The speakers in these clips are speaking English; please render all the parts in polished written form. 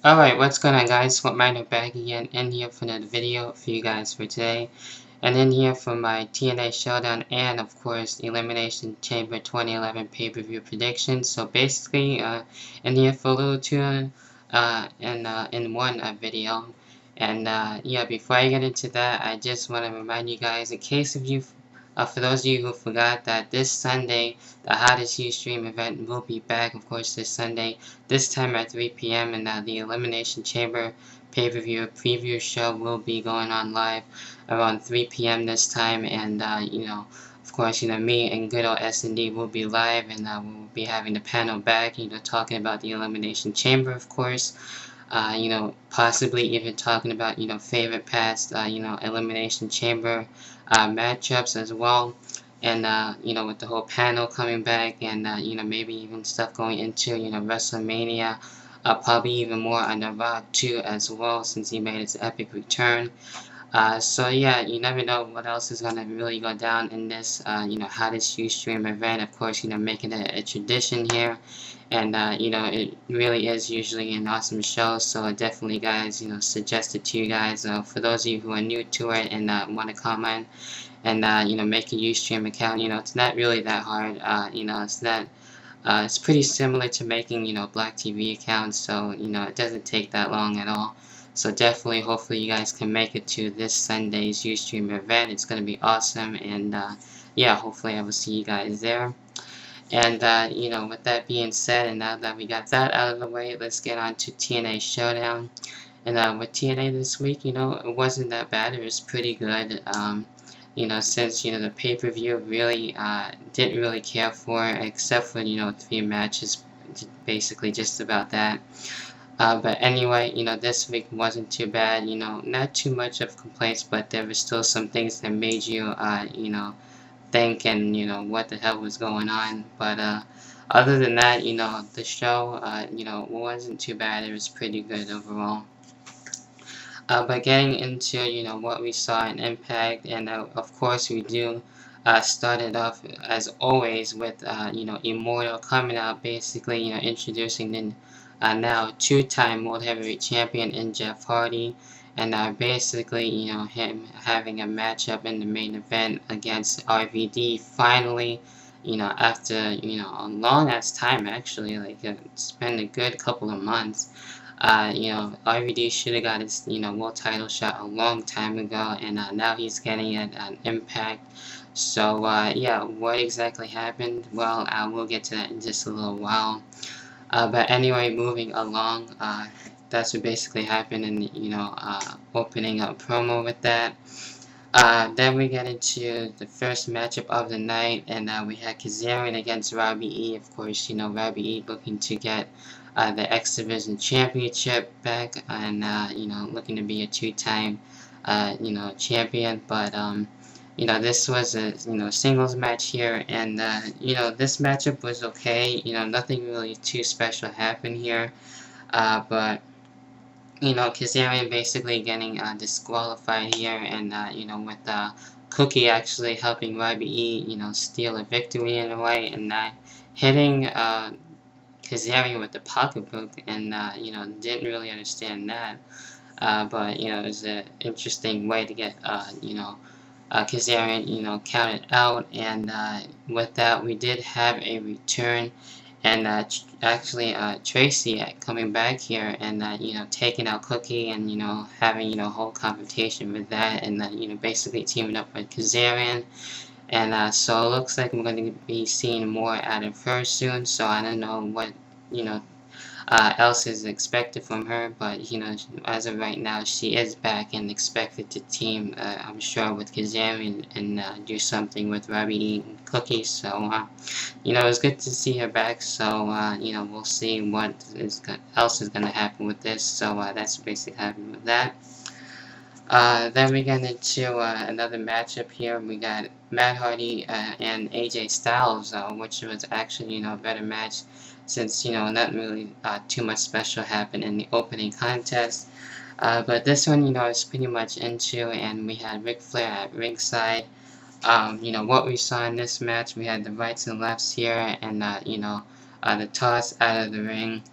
Alright, what's going on guys? Miner back again in here for another video for you guys for today. And in here for my TNA Showdown and of course Elimination Chamber 2011 pay-per-view predictions. So basically in here for a little tune in one video. And yeah, before I get into that, I just want to remind you guys, in case of you for those of you who forgot, that this Sunday, the Hottest Ustream event will be back, of course, this Sunday, this time at 3 p.m. and the Elimination Chamber pay-per-view preview show will be going on live around 3 p.m. this time, and you know, of course, me and good old S&D will be live, and we'll be having the panel back, talking about the Elimination Chamber, of course. Possibly even talking about, favorite past, Elimination Chamber matchups as well. And, with the whole panel coming back and, maybe even stuff going into, WrestleMania, probably even more on the Raw too as well, since he made his epic return. So yeah, you never know what else is gonna really go down in this, hottest Ustream event. Of course, making it a tradition here, and it really is usually an awesome show. So definitely, guys, suggest it to you guys. For those of you who are new to it and want to comment and make a Ustream account, it's not really that hard. It's pretty similar to making Black TV accounts. So it doesn't take that long at all. So definitely, hopefully you guys can make it to this Sunday's Ustream event. It's going to be awesome, and yeah, hopefully I will see you guys there. And with that being said, and now that we got that out of the way, let's get on to TNA Showdown. And with TNA this week, it wasn't that bad. It was pretty good. Since the pay-per-view really didn't really care for, except for 3 matches, basically just about that. But anyway, this week wasn't too bad, not too much of complaints, but there were still some things that made you, think and, what the hell was going on. But, other than that, the show, wasn't too bad. It was pretty good overall. But getting into, what we saw in Impact, and, of course, we do, started off, as always, with, Immortal coming out, basically, introducing the now 2-time World Heavyweight Champion in Jeff Hardy, and basically, him having a matchup in the main event against RVD, finally, after, a long-ass time, actually, like, it's been a good couple of months. RVD should have got his, world title shot a long time ago, and now he's getting it on Impact. So, yeah, what exactly happened? Well, we'll get to that in just a little while. But anyway, moving along, that's what basically happened in, opening up promo with that. Then we get into the first matchup of the night, and we had Kazarian against Robbie E. Of course, Robbie E. looking to get the X Division Championship back, and, looking to be a 2-time, champion. But, this was a, singles match here, and, this matchup was okay. Nothing really too special happened here. But, Kazarian basically getting disqualified here, and, with Cookie actually helping Robbie E, steal a victory in a way, and hitting Kazarian with the pocketbook, and, didn't really understand that. But, it was an interesting way to get, Kazarian, counted out, and with that, we did have a return, and actually Tracy coming back here, and taking out Cookie, and having a whole confrontation with that, and basically teaming up with Kazarian, and so it looks like I'm going to be seeing more out of her soon. So I don't know what else is expected from her, but as of right now, she is back and expected to team, I'm sure, with Kazarian and do something with Robbie E. and Cookie. So it's good to see her back. So we'll see what else is going to happen with this. So that's basically happening with that. Then we get into another matchup here. We got Matt Hardy and AJ Styles, which was actually a better match, since not really too much special happened in the opening contest. But this one, I was pretty much into, and we had Ric Flair at ringside. What we saw in this match, we had the rights and lefts here, and the toss out of the ring.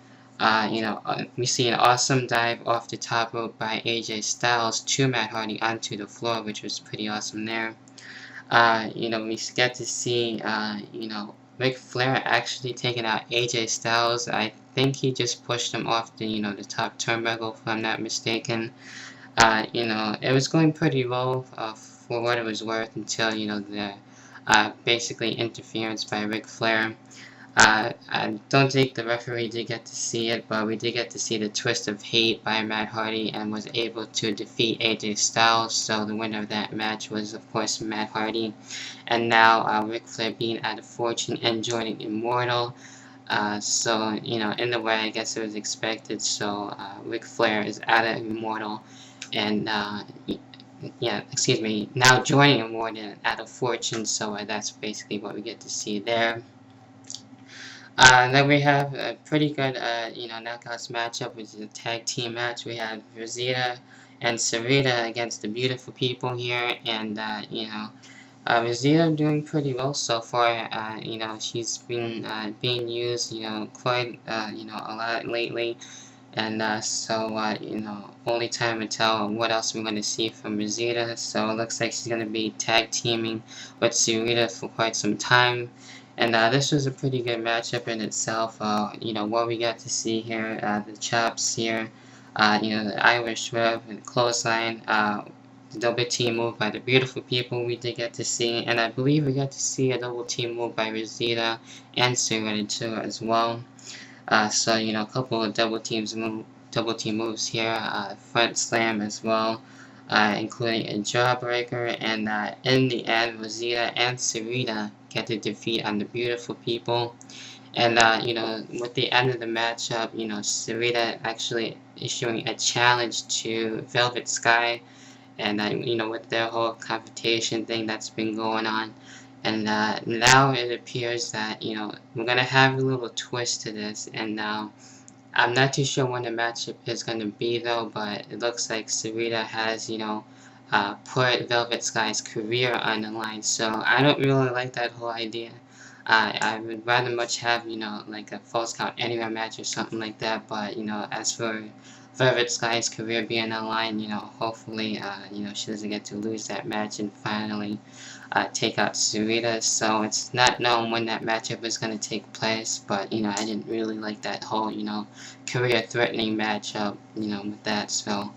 We see an awesome dive off the top rope by AJ Styles to Matt Hardy onto the floor, which was pretty awesome there. We get to see, Ric Flair actually taking out AJ Styles. I think he just pushed him off the top turnbuckle, if I'm not mistaken. It was going pretty low for what it was worth until, the basically interference by Ric Flair. I don't think the referee did get to see it, but we did get to see the twist of hate by Matt Hardy and was able to defeat AJ Styles. So the winner of that match was, of course, Matt Hardy. And now Ric Flair being out of fortune and joining Immortal. In a way, I guess it was expected. So Ric Flair is out of Immortal, and now joining Immortal out of fortune. So that's basically what we get to see there. Then we have a pretty good, knockouts matchup, which is a tag team match. We have Rosita and Sarita against the Beautiful People here, and Rosita doing pretty well so far. She's been being used, quite, a lot lately, and only time to tell what else we're going to see from Rosita. So it looks like she's going to be tag teaming with Sarita for quite some time. And this was a pretty good matchup in itself. What we got to see here, the chops here, the Irish whip and clothesline, the double team move by the Beautiful People we did get to see, and I believe we got to see a double team move by Rosita and Sarita too as well. A couple of double team moves here, front slam as well. Including a jawbreaker, and in the end, Rosita and Sarita get the defeat on the Beautiful People. And with the end of the matchup, Sarita actually issuing a challenge to Velvet Sky, and with their whole confrontation thing that's been going on. And now it appears that we're gonna have a little twist to this, and I'm not too sure when the matchup is going to be though, but it looks like Sarita has, put Velvet Sky's career on the line, so I don't really like that whole idea. I would rather much have, like a Falls Count Anywhere match or something like that, but, as for Velvet Sky's career being on the line, hopefully, she doesn't get to lose that match and finally take out Sarita. So it's not known when that matchup is going to take place, but I didn't really like that whole career threatening matchup with that. So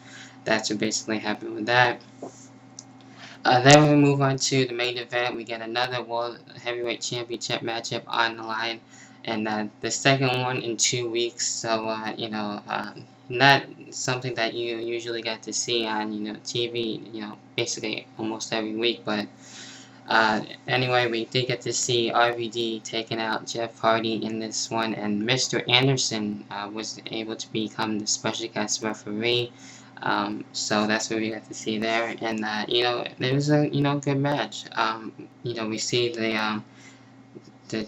that's what basically happened with that. Then we move on to the main event. We get another World Heavyweight Championship matchup on the line, and the second one in 2 weeks. So not something that you usually get to see on TV, basically almost every week, but anyway, we did get to see RVD taking out Jeff Hardy in this one, and Mr. Anderson was able to become the special guest referee. So that's what we got to see there, and it was a good match. We see the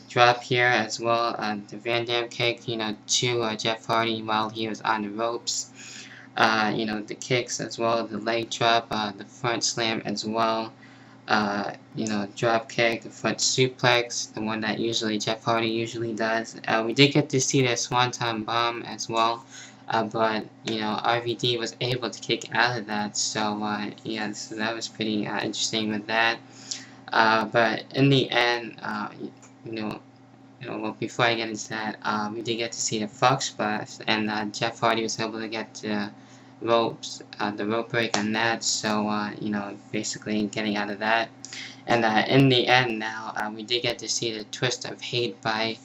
drop here as well, the Van Dam kick, to Jeff Hardy while he was on the ropes. The kicks as well, the leg drop, the front slam as well. Drop kick, the front suplex, the one that usually Jeff Hardy usually does. We did get to see the Swanton Bomb as well, but RVD was able to kick out of that. So so that was pretty interesting with that. But in the end, well, before I get into that, we did get to see the Fox Splash, and Jeff Hardy was able to get the rope break on that, so basically getting out of that. And in the end now, we did get to see the twist of hate by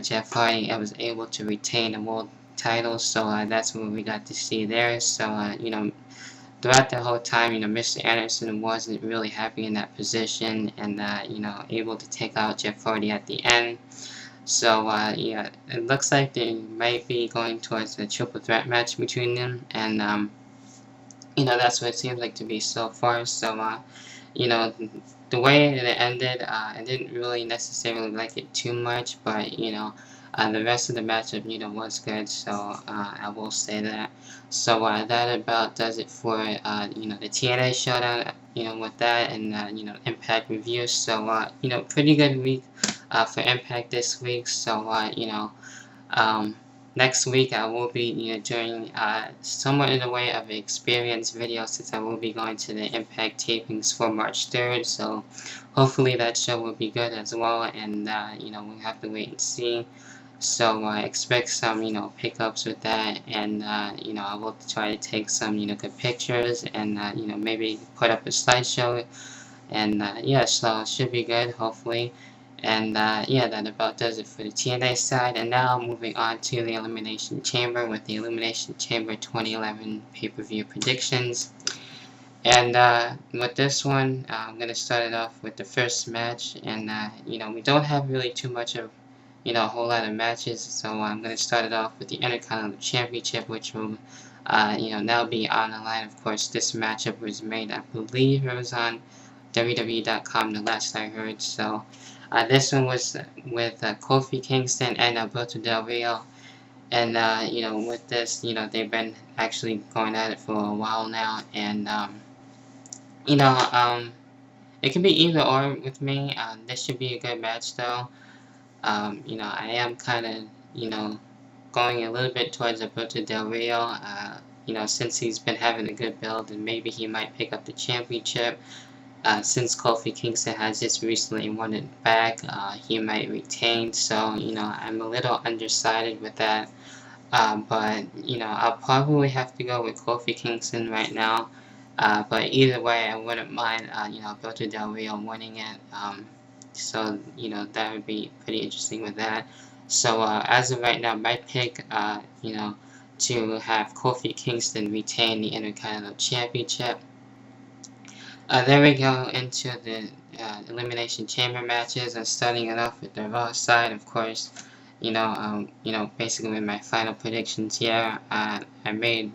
Jeff Hardy, and was able to retain the world title, so that's what we got to see there. So throughout the whole time, Mr. Anderson wasn't really happy in that position, and able to take out Jeff Hardy at the end. So it looks like they might be going towards a triple threat match between them, and that's what it seems like to be so far. So the way it ended, I didn't really necessarily like it too much, but the rest of the matchup was good, so I will say that. So that about does it for the TNA showdown, with that, and Impact review. So pretty good week for Impact this week. So next week I will be doing somewhat in the way of an experience video, since I will be going to the Impact tapings for March 3rd. So hopefully that show will be good as well, and we'll have to wait and see. So I expect some pickups with that, and I will try to take some good pictures, and maybe put up a slideshow, and yeah, so it should be good, hopefully. And yeah, that about does it for the TNA side. And now moving on to the Elimination Chamber with the Elimination Chamber 2011 pay-per-view predictions. And with this one, I'm going to start it off with the first match. And we don't have really too much of a whole lot of matches, so I'm going to start it off with the Intercontinental Championship, which will now be on the line. Of course, this matchup was made, I believe it was on WWE.com the last I heard. So this one was with Kofi Kingston and Alberto Del Rio, and with this, they've been actually going at it for a while now, and it can be either or with me. This should be a good match though. I am kind of going a little bit towards Alberto Del Rio. Since he's been having a good build, and maybe he might pick up the championship. Since Kofi Kingston has just recently won it back, he might retain. So I'm a little undecided with that. But I'll probably have to go with Kofi Kingston right now. But either way, I wouldn't mind Alberto Del Rio winning it. So that would be pretty interesting with that. So as of right now, my pick to have Kofi Kingston retain the Intercontinental Championship. There we go into the Elimination Chamber matches, and starting it off with the Raw side. Of course, basically with my final predictions here, I made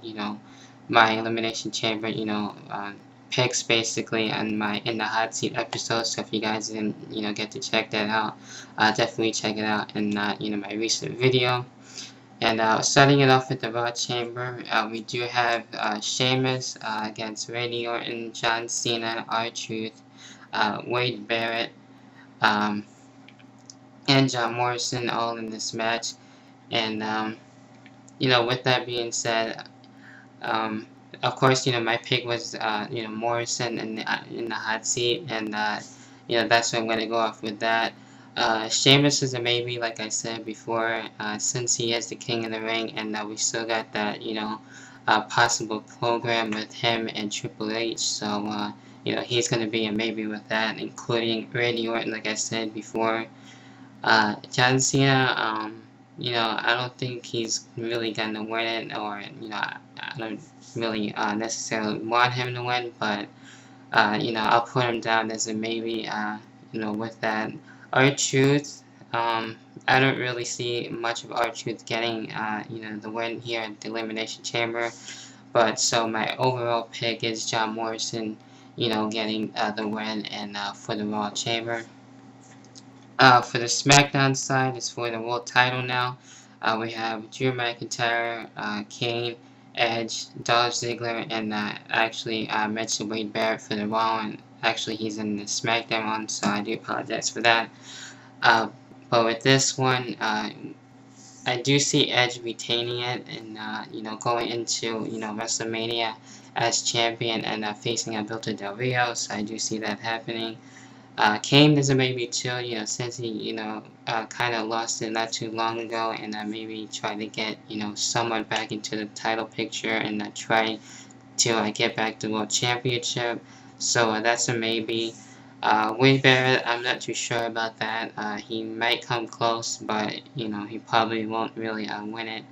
my Elimination Chamber picks basically on my In the Hot Seat episode. So if you guys didn't get to check that out, definitely check it out in my recent video. And starting it off with the Raw Chamber, we do have Sheamus against Randy Orton, John Cena, R-Truth, Wade Barrett, and John Morrison all in this match. And with that being said, of course my pick was Morrison in the hot seat, and that's what I'm going to go off with that. Sheamus is a maybe, like I said before, since he is the king of the ring, and we still got that possible program with him and Triple H. So he's going to be a maybe with that, including Randy Orton, like I said before. John Cena, I don't think he's really going to win it, or I don't really necessarily want him to win, but I'll put him down as a maybe. With that. R-Truth, I don't really see much of R-Truth getting the win here at the Elimination Chamber, but so my overall pick is John Morrison getting the win and for the Raw Chamber. For the SmackDown side, it's for the World Title now. We have Drew McIntyre, Kane, Edge, Dolph Ziggler, and actually mentioned Wade Barrett for the Raw, and actually he's in the SmackDown one, so I do apologize for that. But with this one, I do see Edge retaining it, and going into WrestleMania as champion and facing Alberto Del Rio, so I do see that happening. Kane is a maybe too, since he kind of lost it not too long ago, and maybe try to get someone back into the title picture, and try to get back the World Championship. So that's a maybe. Wade Barrett, I'm not too sure about that. He might come close, but he probably won't really win it.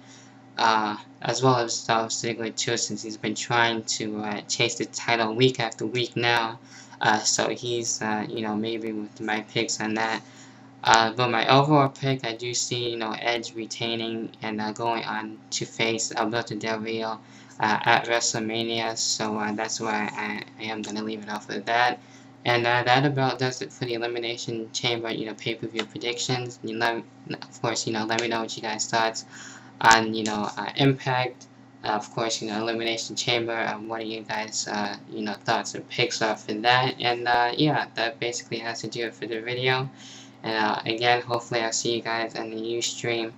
As well as Dolph Ziggler too, since he's been trying to chase the title week after week now. So he's maybe with my picks on that. But my overall pick, I do see Edge retaining and going on to face Alberto Del Rio at WrestleMania. So that's why I am going to leave it off with that. And that about does it for the Elimination Chamber, pay-per-view predictions. Of course, let me know what you guys thoughts on, Impact. Of course, Elimination Chamber. What are you guys, thoughts and picks are for that? And yeah, that basically has to do it for the video. And again, hopefully I'll see you guys on the Ustream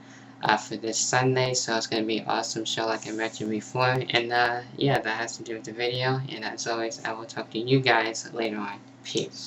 for this Sunday, so it's going to be an awesome show like I mentioned before. And yeah, that has to do with the video, and as always, I will talk to you guys later on. Peace.